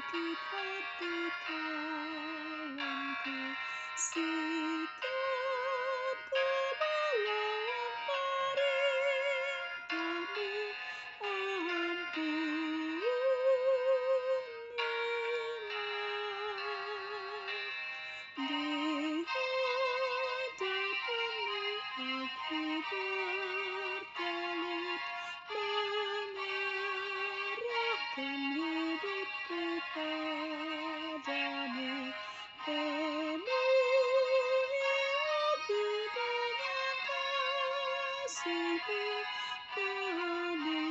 sakit hati kawanku. Sikapku melawan perintahMu, ampunilah. Di hadapan-Mu aku bertelut, menyerahkan hidupku padamu. Penuhi aku dengan kasih-Mu, penuhi